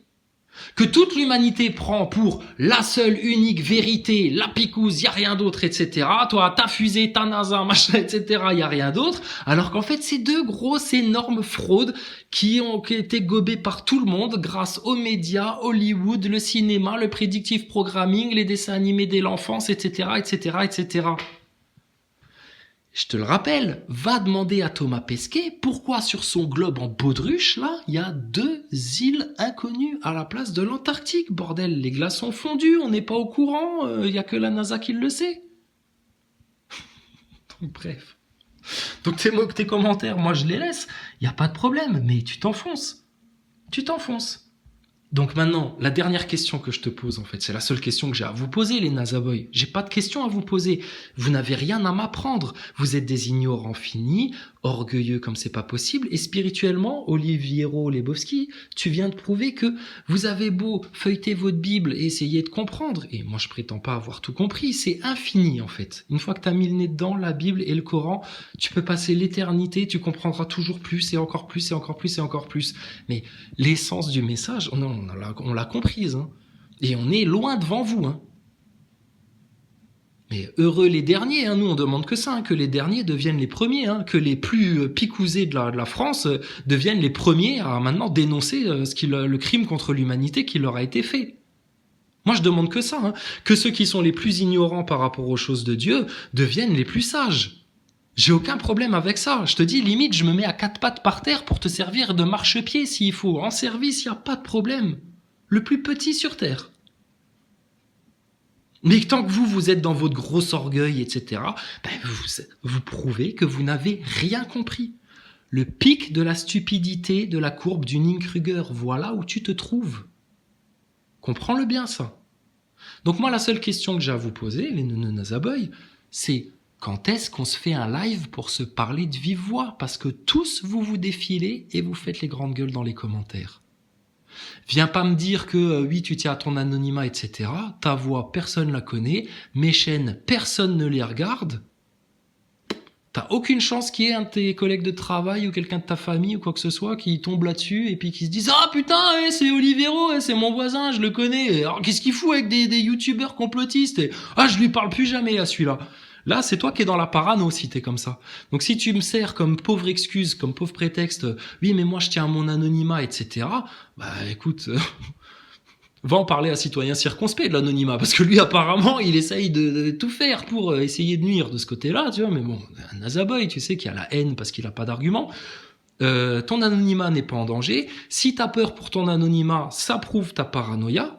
que toute l'humanité prend pour la seule unique vérité, la picouse, y a rien d'autre, etc. Toi, ta fusée, ta NASA, machin, etc. Y a rien d'autre. Alors qu'en fait, c'est deux grosses, énormes fraudes qui ont été gobées par tout le monde grâce aux médias, Hollywood, le cinéma, le predictive programming, les dessins animés dès l'enfance, etc., etc., etc. Je te le rappelle, va demander à Thomas Pesquet pourquoi sur son globe en baudruche, là, il y a 2 îles inconnues à la place de l'Antarctique. Bordel, les glaces sont fondues, on n'est pas au courant, il y a que la NASA qui le sait. Donc bref. Donc tes commentaires, moi je les laisse, il n'y a pas de problème, mais tu t'enfonces. Tu t'enfonces. Donc maintenant, la dernière question que je te pose, en fait, c'est la seule question que j'ai à vous poser, les Nazaboys. J'ai pas de question à vous poser. Vous n'avez rien à m'apprendre. Vous êtes des ignorants finis, orgueilleux comme c'est pas possible, et spirituellement, Oliviero Lebowski, tu viens de prouver que vous avez beau feuilleter votre Bible et essayer de comprendre, et moi je prétends pas avoir tout compris, c'est infini en fait. Une fois que t'as mis le nez dedans, la Bible et le Coran, tu peux passer l'éternité, tu comprendras toujours plus et encore plus et encore plus et encore plus. Mais l'essence du message, on l'a comprise, hein. Et on est loin devant vous, hein. Mais heureux les derniers, hein. Nous on demande que ça, hein, que les derniers deviennent les premiers, hein, que les plus picousés de la France deviennent les premiers à maintenant dénoncer le crime contre l'humanité qui leur a été fait. Moi je demande que ça, hein, que ceux qui sont les plus ignorants par rapport aux choses de Dieu deviennent les plus sages. J'ai aucun problème avec ça. Je te dis, limite, je me mets à 4 pattes par terre pour te servir de marchepied s'il faut. En service, il n'y a pas de problème. Le plus petit sur terre. Mais tant que vous êtes dans votre gros orgueil, etc., vous prouvez que vous n'avez rien compris. Le pic de la stupidité de la courbe du Dunning-Kruger, voilà où tu te trouves. Comprends-le bien, ça. Donc moi, la seule question que j'ai à vous poser, les Nazaboys, c'est quand est-ce qu'on se fait un live pour se parler de vive voix ? Parce que tous, vous défilez et vous faites les grandes gueules dans les commentaires. Viens pas me dire que oui, tu tiens à ton anonymat, etc. Ta voix, personne la connaît. Mes chaînes, personne ne les regarde. T'as aucune chance qu'il y ait un de tes collègues de travail ou quelqu'un de ta famille ou quoi que ce soit qui tombe là-dessus et puis qui se dise « Ah putain, c'est Olivero, c'est mon voisin, je le connais. Alors qu'est-ce qu'il fout avec des youtubeurs complotistes et, ah, je lui parle plus jamais à celui-là. » Là, c'est toi qui es dans la parano si t'es comme ça. Donc si tu me sers comme pauvre excuse, comme pauvre prétexte, oui mais moi je tiens à mon anonymat, etc. Bah écoute, va en parler à citoyen circonspect de l'anonymat, parce que lui apparemment il essaye de tout faire pour essayer de nuire de ce côté-là, tu vois. Mais bon, un nazaboy, tu sais, qui a la haine parce qu'il a pas d'argument. Ton anonymat n'est pas en danger. Si t'as peur pour ton anonymat, ça prouve ta paranoïa.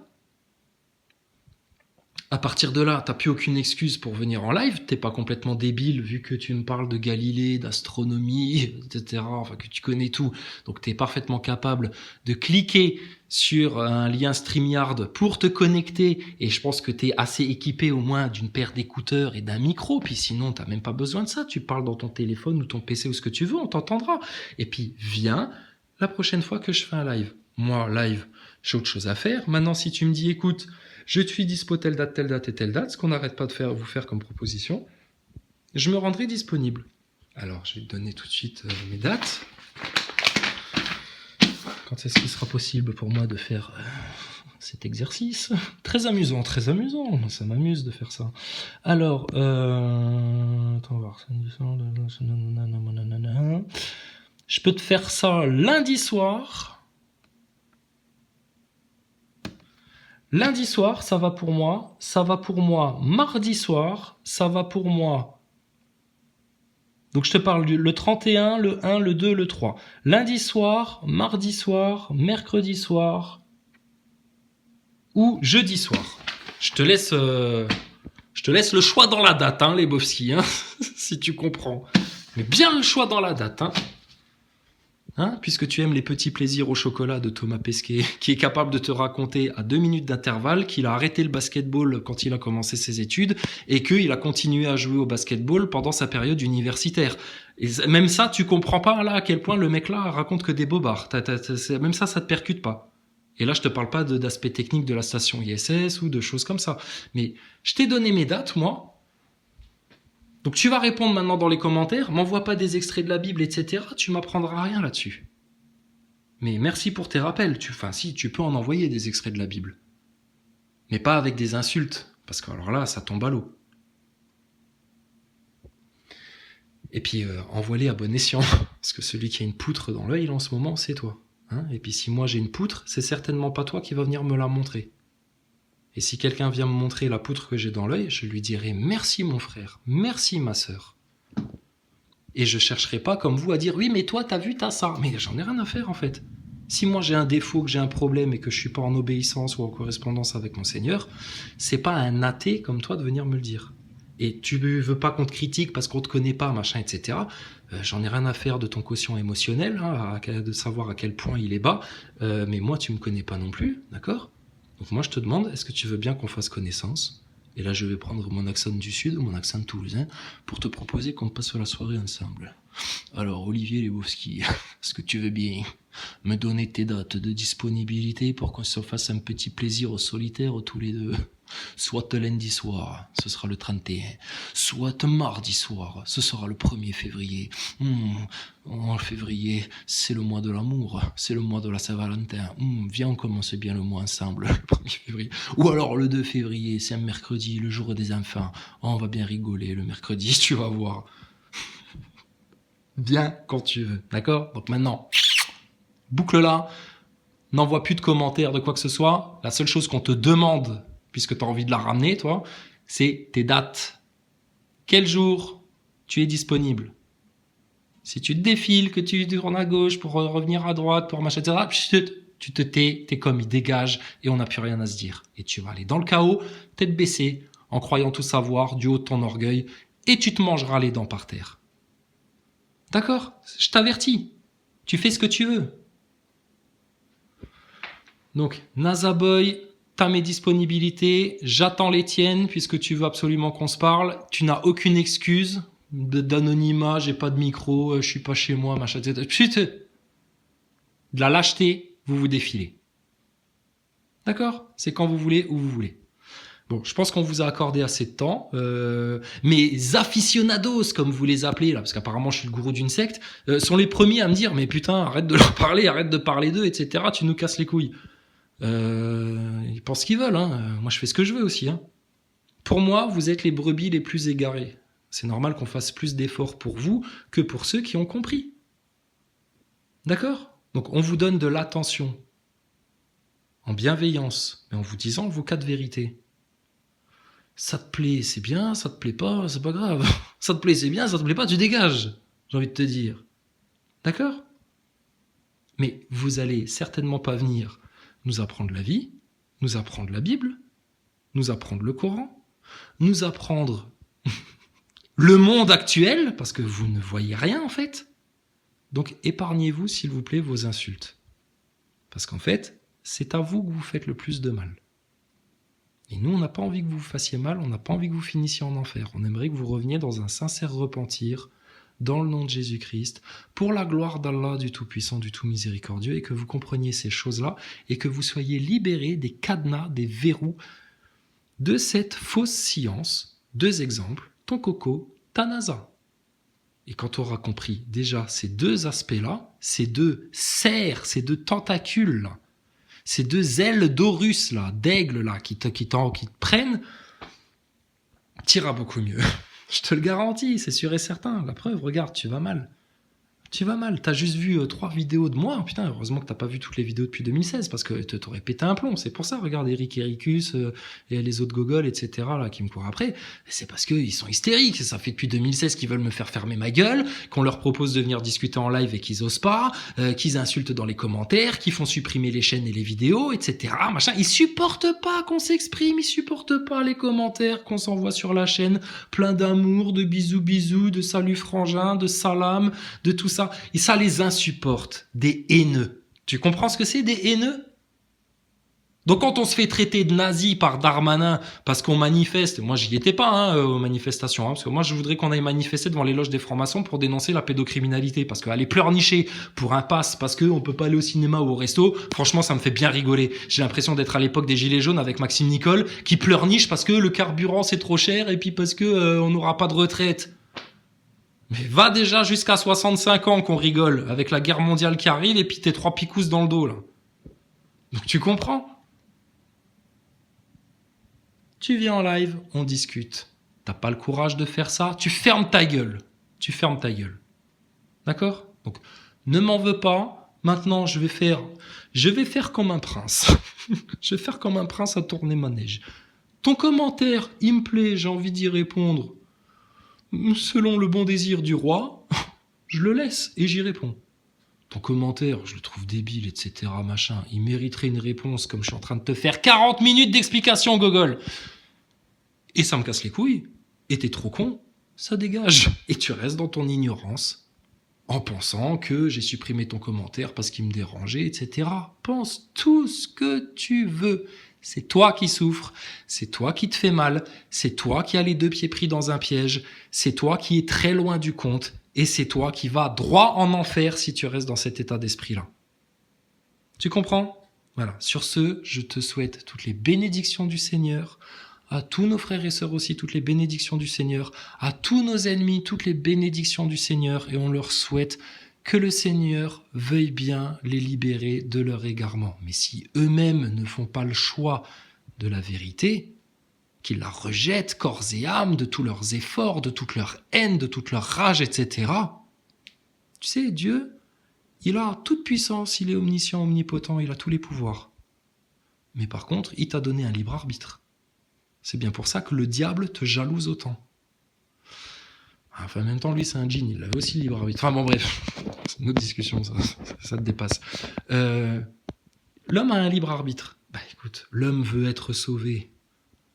À partir de là, t'as plus aucune excuse pour venir en live. T'es pas complètement débile vu que tu me parles de Galilée, d'astronomie, etc. Enfin, que tu connais tout. Donc, t'es parfaitement capable de cliquer sur un lien StreamYard pour te connecter. Et je pense que t'es assez équipé au moins d'une paire d'écouteurs et d'un micro. Puis sinon, t'as même pas besoin de ça. Tu parles dans ton téléphone ou ton PC ou ce que tu veux, on t'entendra. Et puis, viens la prochaine fois que je fais un live. Moi, live, j'ai autre chose à faire. Maintenant, si tu me dis, écoute, je suis dispo telle date et telle date, ce qu'on n'arrête pas de vous faire comme proposition, je me rendrai disponible. Alors, je vais te donner tout de suite mes dates. Quand est-ce qu'il sera possible pour moi de faire cet exercice? Très amusant, ça m'amuse de faire ça. Alors, attends voir. Je peux te faire ça lundi soir. Lundi soir, ça va pour moi. Ça va pour moi mardi soir. Ça va pour moi. Donc je te parle le 31, le 1, le 2, le 3. Lundi soir, mardi soir, mercredi soir ou jeudi soir. Je te laisse le choix dans la date, hein, les Bofski, hein, si tu comprends. Mais bien le choix dans la date, hein. Hein, puisque tu aimes les petits plaisirs au chocolat de Thomas Pesquet, qui est capable de te raconter à 2 minutes d'intervalle qu'il a arrêté le basketball quand il a commencé ses études et qu'il a continué à jouer au basketball pendant sa période universitaire. Et même ça, tu comprends pas là à quel point le mec là raconte que des bobards. Même ça te percute pas. Et là, je te parle pas d'aspect technique de la station ISS ou de choses comme ça. Mais je t'ai donné mes dates, moi. Donc tu vas répondre maintenant dans les commentaires, m'envoie pas des extraits de la Bible, etc. Tu m'apprendras rien là-dessus. Mais merci pour tes rappels. Si, tu peux en envoyer des extraits de la Bible. Mais pas avec des insultes, parce que alors là, ça tombe à l'eau. Et puis, envoie-les à bon escient, parce que celui qui a une poutre dans l'œil en ce moment, c'est toi. Hein, et puis si moi j'ai une poutre, c'est certainement pas toi qui va venir me la montrer. Et si quelqu'un vient me montrer la poutre que j'ai dans l'œil, je lui dirai « Merci mon frère, merci ma sœur ». Et je chercherai pas comme vous à dire « Oui, mais toi, t'as vu, t'as ça ». Mais j'en ai rien à faire en fait. Si moi j'ai un défaut, que j'ai un problème et que je suis pas en obéissance ou en correspondance avec mon Seigneur, c'est pas un athée comme toi de venir me le dire. Et tu veux pas qu'on te critique parce qu'on te connaît pas, machin, etc. J'en ai rien à faire de ton quotient émotionnel, hein, de savoir à quel point il est bas. Mais moi, tu me connais pas non plus, d'accord ? Donc moi, je te demande, est-ce que tu veux bien qu'on fasse connaissance? Et là, je vais prendre mon accent du Sud, mon accent toulousain, pour te proposer qu'on passe la soirée ensemble. Alors, Olivier Lebowski, est-ce que tu veux bien me donner tes dates de disponibilité pour qu'on se fasse un petit plaisir au solitaire tous les deux? Soit lundi soir, ce sera le 31. Soit mardi soir, ce sera le 1er février. En février, c'est le mois de l'amour, c'est le mois de la Saint-Valentin. Viens, on commence bien le mois ensemble, le 1er février. Ou alors le 2 février, c'est un mercredi, le jour des enfants. On va bien rigoler le mercredi, tu vas voir. Viens quand tu veux, d'accord? Donc maintenant, boucle là, n'envoie plus de commentaires de quoi que ce soit. La seule chose qu'on te demande, puisque tu as envie de la ramener, toi, c'est tes dates. Quel jour tu es disponible? Si tu te défiles, que tu tournes à gauche pour revenir à droite, pour machin, etc., tu te tais, t'es comme il dégage et on n'a plus rien à se dire. Et tu vas aller dans le chaos, tête baissée, en croyant tout savoir, du haut de ton orgueil, et tu te mangeras les dents par terre. D'accord? Je t'avertis. Tu fais ce que tu veux. Donc, Nazaboy, t'as mes disponibilités, j'attends les tiennes puisque tu veux absolument qu'on se parle. Tu n'as aucune excuse d'anonymat, j'ai pas de micro, je suis pas chez moi, machin, etc. De la lâcheté, vous vous défilez. D'accord? C'est quand vous voulez, où vous voulez. Bon, je pense qu'on vous a accordé assez de temps. Mes aficionados, comme vous les appelez, là, parce qu'apparemment je suis le gourou d'une secte, sont les premiers à me dire, mais putain, arrête de leur parler, arrête de parler d'eux, etc. Tu nous casses les couilles. Ils pensent ce qu'ils veulent. Hein. Moi, je fais ce que je veux aussi. Hein. Pour moi, vous êtes les brebis les plus égarées. C'est normal qu'on fasse plus d'efforts pour vous que pour ceux qui ont compris. D'accord? Donc, on vous donne de l'attention, en bienveillance, mais en vous disant vos quatre vérités. Ça te plaît, c'est bien, ça te plaît pas, c'est pas grave. Ça te plaît, c'est bien, ça te plaît pas, tu dégages, j'ai envie de te dire. D'accord? Mais vous allez certainement pas venir nous apprendre la vie, nous apprendre la Bible, nous apprendre le Coran, nous apprendre le monde actuel, parce que vous ne voyez rien en fait. Donc épargnez-vous, s'il vous plaît, vos insultes. Parce qu'en fait, c'est à vous que vous faites le plus de mal. Et nous, on n'a pas envie que vous vous fassiez mal, on n'a pas envie que vous finissiez en enfer. On aimerait que vous reveniez dans un sincère repentir, dans le nom de Jésus-Christ, pour la gloire d'Allah, du Tout-Puissant, du Tout-Miséricordieux, et que vous compreniez ces choses-là, et que vous soyez libérés des cadenas, des verrous de cette fausse science. Deux exemples, ton coco, ta NASA. Et quand tu auras compris déjà ces deux aspects-là, ces deux serres, ces deux tentacules-là, ces deux ailes d'Horus, là, d'aigle, là, qui te prennent, t'iras beaucoup mieux. Je te le garantis, c'est sûr et certain. La preuve, regarde, tu vas mal. Tu vas mal. T'as juste vu 3 vidéos de moi. Putain, heureusement que t'as pas vu toutes les vidéos depuis 2016 parce que t'aurais pété un plomb. C'est pour ça, regarde Eric Ericus et les autres gogoles, etc. là qui me courent après. C'est parce qu'ils sont hystériques. Ça fait depuis 2016 qu'ils veulent me faire fermer ma gueule, qu'on leur propose de venir discuter en live et qu'ils osent pas, qu'ils insultent dans les commentaires, qu'ils font supprimer les chaînes et les vidéos, etc. Machin. Ils supportent pas qu'on s'exprime. Ils supportent pas les commentaires qu'on s'envoie sur la chaîne, plein d'amour, de bisous bisous, de salut frangin, de salam, de tout ça. Et ça les insupporte, des haineux. Tu comprends ce que c'est, des haineux? Donc quand on se fait traiter de nazi par Darmanin parce qu'on manifeste, moi j'y étais pas aux manifestations, parce que moi je voudrais qu'on aille manifester devant les loges des francs-maçons pour dénoncer la pédocriminalité, parce qu'aller pleurnicher pour un pass parce qu'on peut pas aller au cinéma ou au resto, franchement ça me fait bien rigoler. J'ai l'impression d'être à l'époque des Gilets jaunes avec Maxime Nicole qui pleurniche parce que le carburant c'est trop cher et puis parce que on n'aura pas de retraite. Mais va déjà jusqu'à 65 ans qu'on rigole, avec la guerre mondiale qui arrive et puis tes 3 picousses dans le dos, là. Donc tu comprends? Tu viens en live, on discute. T'as pas le courage de faire ça, tu fermes ta gueule. Tu fermes ta gueule. D'accord? Donc, ne m'en veux pas. Maintenant, je vais faire comme un prince. Je vais faire comme un prince à tourner manège. Ton commentaire, il me plaît, j'ai envie d'y répondre. Selon le bon désir du roi, je le laisse et j'y réponds. Ton commentaire, je le trouve débile, etc. Machin. Il mériterait une réponse comme je suis en train de te faire 40 minutes d'explication, gogol. Et ça me casse les couilles. Et t'es trop con, ça dégage. Et tu restes dans ton ignorance en pensant que j'ai supprimé ton commentaire parce qu'il me dérangeait, etc. Pense tout ce que tu veux. C'est toi qui souffres, c'est toi qui te fais mal, c'est toi qui as les 2 pieds pris dans un piège, c'est toi qui es très loin du compte, et c'est toi qui vas droit en enfer si tu restes dans cet état d'esprit-là. Tu comprends? Voilà. Sur ce, je te souhaite toutes les bénédictions du Seigneur, à tous nos frères et sœurs aussi, toutes les bénédictions du Seigneur, à tous nos ennemis, toutes les bénédictions du Seigneur, et on leur souhaite que le Seigneur veuille bien les libérer de leur égarement. Mais si eux-mêmes ne font pas le choix de la vérité, qu'ils la rejettent corps et âme de tous leurs efforts, de toute leur haine, de toute leur rage, etc. Tu sais, Dieu, il a toute puissance, il est omniscient, omnipotent, il a tous les pouvoirs. Mais par contre, il t'a donné un libre arbitre. C'est bien pour ça que le diable te jalouse autant. Enfin, en même temps, lui, c'est un djinn, il avait aussi le libre arbitre. Enfin bon, bref, c'est une autre discussion, ça te dépasse. L'homme a un libre arbitre. Bah écoute, l'homme veut être sauvé.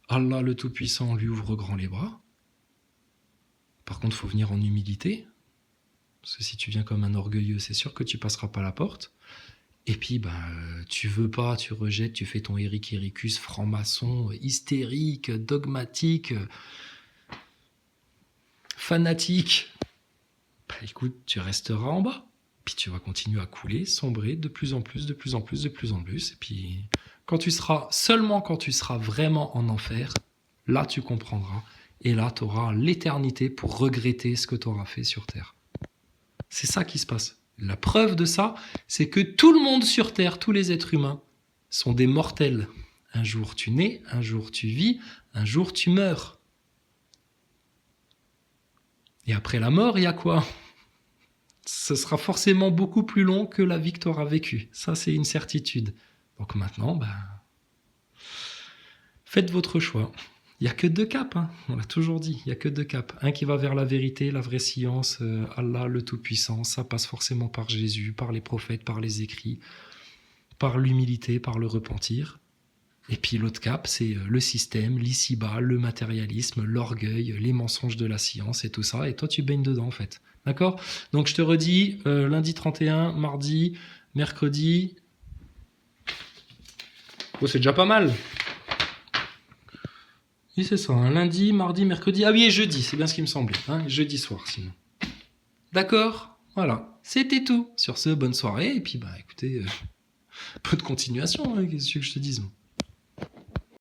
Allah, le Tout-Puissant, lui ouvre grand les bras. Par contre, il faut venir en humilité. Parce que si tu viens comme un orgueilleux, c'est sûr que tu passeras pas la porte. Et puis, tu veux pas, tu rejettes, tu fais ton Eric Ericus franc-maçon, hystérique, dogmatique, fanatique. Bah écoute, tu resteras en bas. Puis tu vas continuer à couler, sombrer de plus en plus, de plus en plus, de plus en plus. Et puis, Seulement quand tu seras vraiment en enfer, là tu comprendras. Et là, tu auras l'éternité pour regretter ce que tu auras fait sur Terre. C'est ça qui se passe. La preuve de ça, c'est que tout le monde sur Terre, tous les êtres humains, sont des mortels. Un jour tu nais, un jour tu vis, un jour tu meurs. Et après la mort, il y a quoi? Ce sera forcément beaucoup plus long que la vie que tu auras vécue. Ça, c'est une certitude. Donc maintenant, faites votre choix. Il n'y a que deux caps, hein. On l'a toujours dit, il n'y a que deux caps. Un qui va vers la vérité, la vraie science, Allah, le Tout-Puissant. Ça passe forcément par Jésus, par les prophètes, par les écrits, par l'humilité, par le repentir. Et puis l'autre cap, c'est le système, l'ici-bas, le matérialisme, l'orgueil, les mensonges de la science et tout ça. Et toi, tu baignes dedans, en fait. D'accord? Donc, je te redis, lundi 31, mardi, mercredi. Oh, c'est déjà pas mal. Oui, c'est ça. Hein. Lundi, mardi, mercredi. Ah oui, et jeudi, c'est bien ce qui me semblait. Hein, jeudi soir, sinon. D'accord? Voilà. C'était tout. Sur ce, bonne soirée. Et puis, écoutez, peu de continuation, hein, qu'est-ce que je te dise.